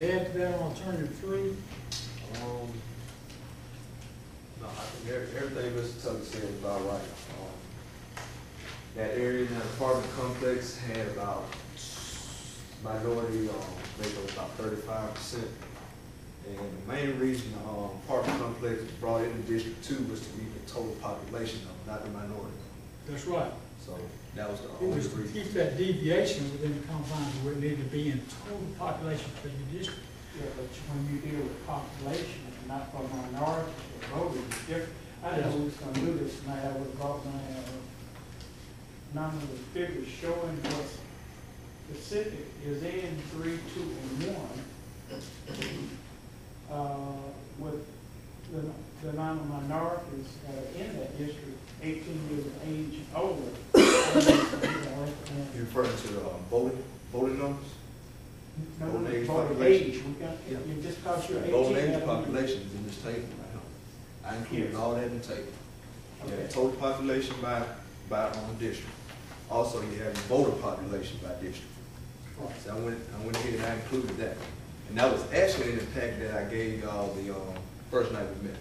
Add to that on alternative 3. No, I think everything Mr. Tucker said was about right. That area in that apartment complex had about minority makeup about 35%. And the main reason the apartment complex was brought into District 2 was to meet the total population of, not the minority. That's right. So that was the It only was to reason. keep that deviation within the confines of where it needed to be in total population for your district. Yeah, but when you deal with population, not for minorities or voters, it's different. I didn't know we was gonna do this tonight. I would have brought my number of figures showing what specific is in 3, 2, and 1. With the amount of minorities in that district, 18 years of age and older. You're referring to voting numbers? No, Voting age voting population. age. We got, you just cause you're 18. Voting age that don't mean- population is in this table right here. I included Yes. all that in the table. You have Okay. the total population by district. Also, you have the voter population by district. Right. So I went ahead and I included that. And that was actually in the packet that I gave y'all the first night we met.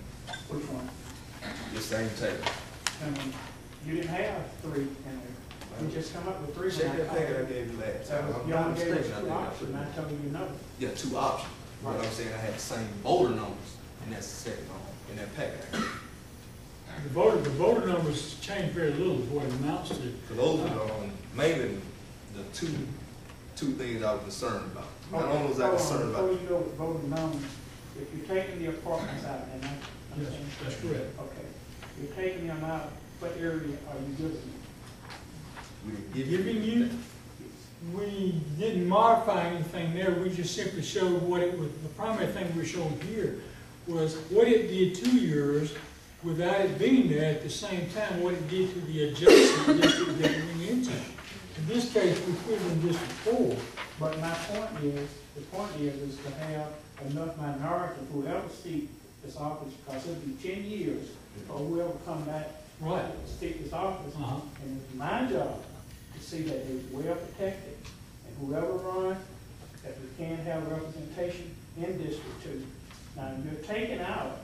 Which one? The same table. I mean, you didn't have 3 in there. You just come up with 3. Check when that packet I called. gave you last So time. I'm you not only gave us mistaken, I 2 think I options, put and I it. told you no. Yeah, 2 options. But I'm saying I had the same voter numbers, and that's the second in that packet. The voter numbers change very little of what it amounts to. So those are mainly the two things I was concerned about. Not only was I concerned Before about. you go with voting numbers, if you're taking the apartments out, and I Yes, understand. that's correct. Okay. You're taking them out, what area are you giving them? We Giving you, we didn't modify anything there, we just simply showed what it was. The primary thing we're showing here was what it did to yours without it being there at the same time, what it did to the adjacent district that it went into. In this case, we put it in District 4. But my point is to have enough minority, whoever seat this office, because it'll be 10 years, or whoever come back Right. to seat this office. Uh-huh. And it's my job to see that they're well protected, and whoever runs, that we can have representation in District 2. Now, you're taking out,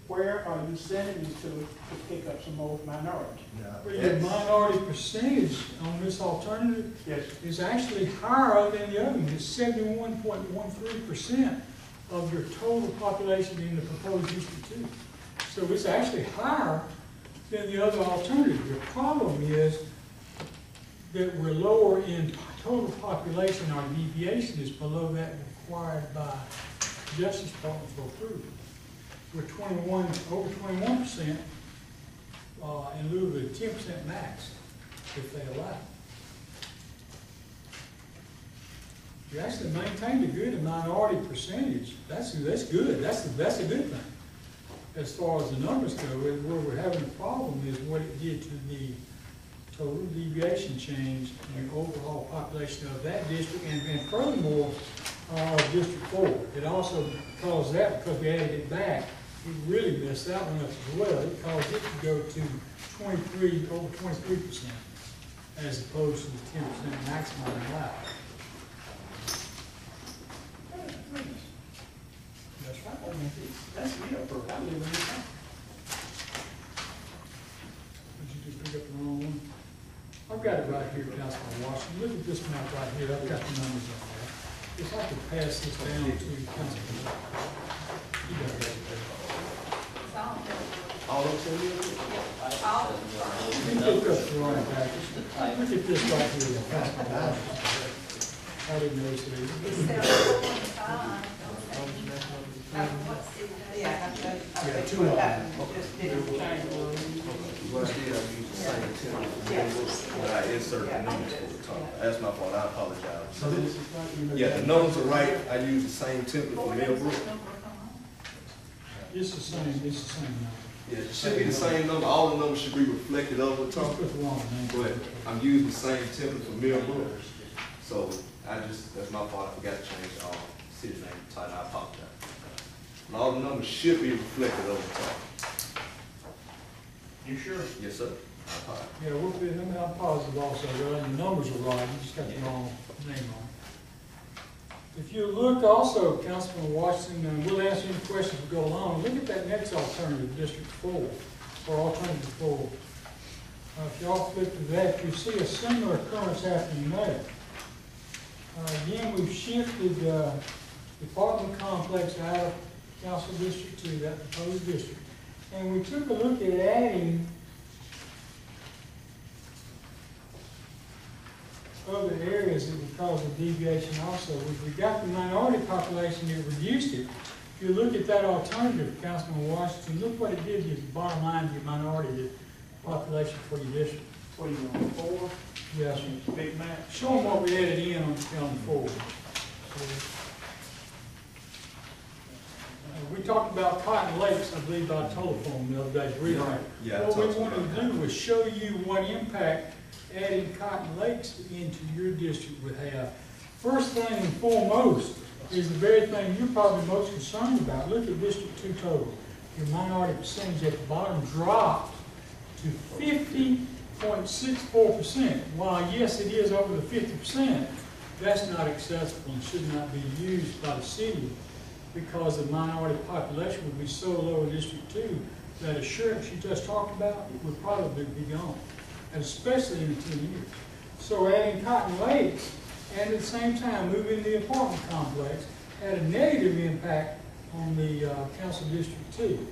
where are you sending them to pick up some more minority? Well, your minority percentage on this alternative Yes. is actually higher than the other one. It's 71.13% of your total population in the proposed District 2. So it's actually higher than the other alternative. The problem is that we're lower in total population. Our deviation is below that required by Justice Department for approval. We're over 21% in lieu of a 10% max if they allow. You actually maintained a good minority percentage. That's good. That's a good thing. As far as the numbers go, where we're having a problem is what it did to the total deviation change in the overall population of that district, and furthermore, District 4. It also caused that, because we added it back, it really messed that one up as well. It caused it to go to over 23%, as opposed to the 10% maximum allowed. That's right. That's me, I live in the town. Did you just pick up the wrong one? I've got it right here, Councilman Washington. Look at this map right here. I've got the numbers on there. If I could pass this down to Councilman. You got it. All those things? You picked up the wrong package. Look at this right here, Councilman Washington. I didn't notice it. Yeah, 2 of them. What I did, I used the same template, but I inserted the numbers for the top. That's my fault, I apologize. So this is what you. Yeah, the numbers are right, I used the same template for Millbrook. It's the same number. Yeah, it should be the same number, all the numbers should be reflected over the Just top. put the wrong name. But I'm using the same template for Millbrook. So that's my fault, I forgot to change the city name title, I apologize. And all the numbers should be reflected over the top. You sure? Yes, sir. I apologize. Yeah, I'm positive also, the numbers are right, you just got the wrong name on it. If you look also, Councilman Washington, and we'll answer any questions as we go along, look at that next alternative, District 4, or Alternative 4. If y'all flip to that, you see a similar occurrence happening there. Again, we've shifted the apartment complex out of Council District 2, that proposed district. And we took a look at adding other areas that would cause a deviation also. We got the minority population, it reduced it. If you look at that alternative, Councilman Washington, look what it did to the bottom line of your minority population for your district. What are you on, 4? Yes, Big map? show them what we added in on 4. We talked about Cotton Lakes, I believe, by telephone the other day, really. Yeah, What we wanted to do was show you what impact adding Cotton Lakes into your district would have. First thing and foremost is the very thing you're probably most concerned about. Look at District 2 total. Your minority percentage at the bottom dropped to 50.64%. While yes, it is over the 50%, that's not accessible and should not be used by the city because the minority population would be so low in District 2 that assurance you just talked about would probably be gone, and especially in 10 years. So adding Cotton Lakes and at the same time moving the apartment complex had a negative impact on the Council District 2.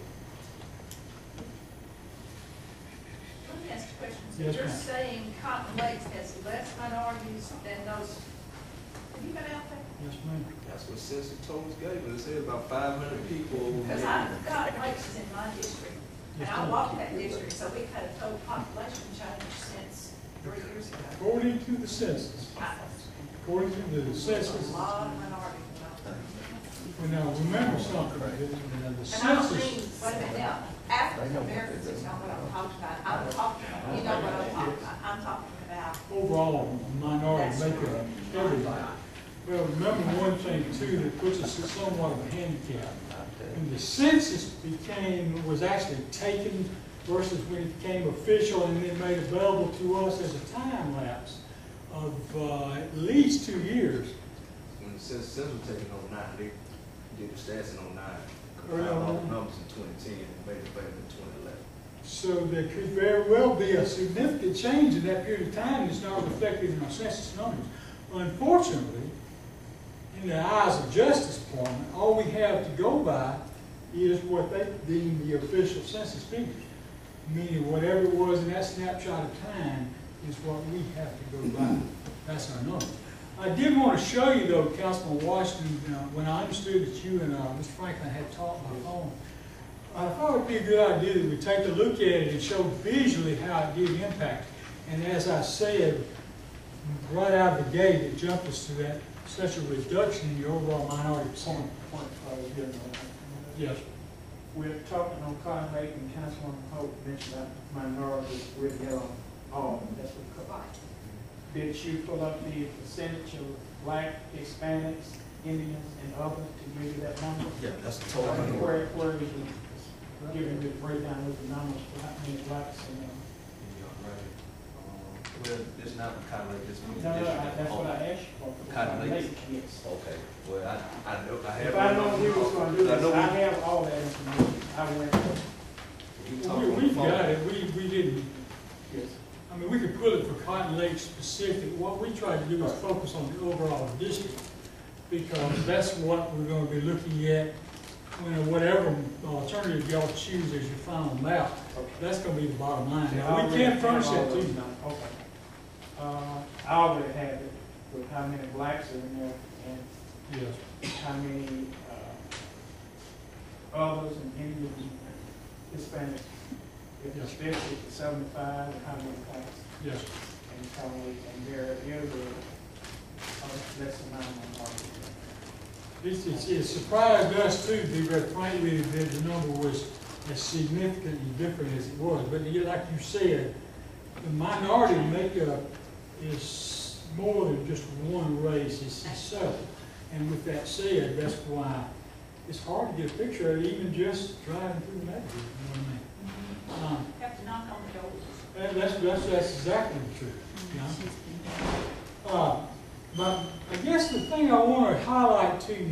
Let me ask you a question. So Yes, you're ma'am. saying Cotton Lakes has less minorities than those, have you been out there? Yes, ma'am. That's what Census totals gave us. It said about 500 people. Because Cotton Lakes is in my district, and Yes, I ma'am. walked that district, so we've had a total population change since 3 years ago. According to the census, according to the A census, lot of minorities out there. well, now remember something, the And I don't census, mean, wait a minute now, African Americans is not what I'm talking about. I'm talking, you know what I'm talking about. I'm talking about, overall minority That's makeup, right. everybody. Well, remember one thing too that puts us at somewhat of a handicap. When the census was actually taken versus when it became official and then made available to us as a time lapse of at least 2 years. When the census was taken on 9, they did the stats in 09. Early Compiled all on. the numbers in 2010 and made it better in 2011. So there could very well be a significant change in that period of time that's not reflected in our census numbers. Unfortunately, in the eyes of Justice Department, all we have to go by is what they deem the official census figures. Meaning whatever it was in that snapshot of time is what we have to go by. That's our number. I did want to show you though, Councilman Washington, when I understood that you and Mr. Franklin had talked by phone, I thought it would be a good idea that we take a look at it and show visually how it did impact. And as I said, right out of the gate, it jumped us to that such a reduction in your overall minority percent. Point five, here, Yes. we're talking on Cotton Lake, and Councilwoman Hope mentioned about minorities with yellow. Oh, that's what. Did you pull up the percentage of black, Hispanics, Indians, and others to give you that number? Yeah, that's the total. Where is it? Giving you the breakdown of the numbers for how many blacks and, Well, it's not Cotton Lake, it's one no, that's what I asked you for. Cotton Lake? Yes. Okay, well, I know, I have. If I know we was gonna do I this, know I have all that information. I went, We've got it. We didn't. yes. I mean, we could put it for Cotton Lake specific. What we tried to do is focus on the overall district because that's what we're going to be looking at when whatever alternative y'all choose as your final map. Okay. That's going to be the bottom line. See, I Now, we already can't furnish have all that to those you. numbers. Okay. I already have it with how many blacks are in there and Yes. how many others and Indians and Hispanics. If Yes. it's 50 to 75, and how many blacks Yes. and colonies, and there is a less amount of minorities. It surprised us too, to be very frank with you, that the number was as significantly different as it was. But like you said, the minority makeup is more than just one race, it's several. And with that said, that's why it's hard to get a picture of it, even just driving through the neighborhood, you know what I mean? Have to knock on the doors. And that's exactly true, you know? But I guess the thing I want to highlight to you